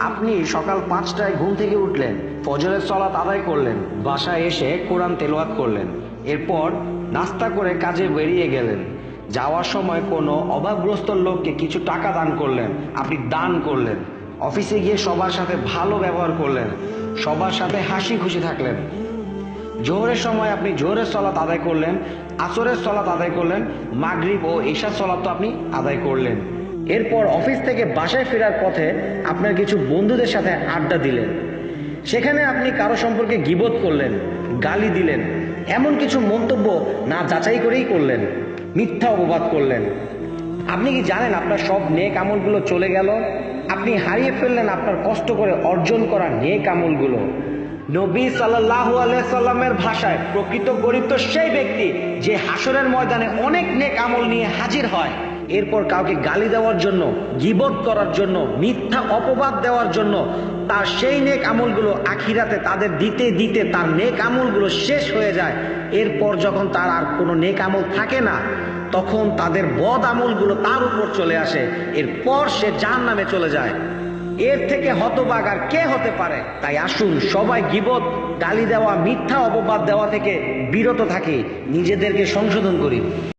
আপনি সকাল 5টায় ঘুম থেকে উঠলেন, ফজরের সালাত আদায় করলেন, বাসায় এসে কোরআন তেলাওয়াত করলেন, এরপর নাস্তা করে কাজে বেরিয়ে গেলেন। যাওয়ার সময় কোনো অভাবগ্রস্ত লোককে কিছু টাকা দান করলেন, আপনি দান করলেন। অফিসে গিয়ে সবার সাথে ভালো ব্যবহার করলেন, সবার সাথে হাসি খুশি থাকলেন। জোহরের সময় আপনি জোহরের সালাত আদায় করলেন, আসরের সালাত আদায় করলেন, মাগরিব ও ইশার সালাত তো আপনি আদায় করলেন। এরপর অফিস থেকে বাসায় ফেরার পথে আপনার কিছু বন্ধুদের সাথে আড্ডা দিলেন, সেখানে আপনি কারো সম্পর্কে গীবত করলেন, গালি দিলেন, এমন কিছু মন্তব্য না যাচাই করেই করলেন, মিথ্যা অপবাদ করলেন। আপনি কি জানেন আপনার সব নেক আমলগুলো চলে গেল? আপনি হারিয়ে ফেললেন আপনার কষ্ট করে অর্জন করা নেক আমলগুলো। নবী সাল্লাল্লাহু আলাইহি সাল্লামের ভাষায় প্রকৃত গরিব তো সেই ব্যক্তি যে হাসরের ময়দানে অনেক নেক আমল নিয়ে হাজির হয়, এরপর কাউকে গালি দেওয়ার জন্য, গীবত করার জন্য, মিথ্যা অপবাদ দেওয়ার জন্য তার সেই নেক আমলগুলো আখিরাতে তাদের দিতে দিতে তার নেক আমলগুলো শেষ হয়ে যায়। এরপর যখন তার আর কোনো নেক আমল থাকে না, তখন তাদের বদ আমলগুলো তার উপর চলে আসে, এরপর সে জাহান্নামে চলে যায়। এর থেকে হতভাগ আর কে হতে পারে? তাই আসুন সবাই গীবত, গালি দেওয়া, মিথ্যা অপবাদ দেওয়া থেকে বিরত থাকি, নিজেদেরকে সংশোধন করি।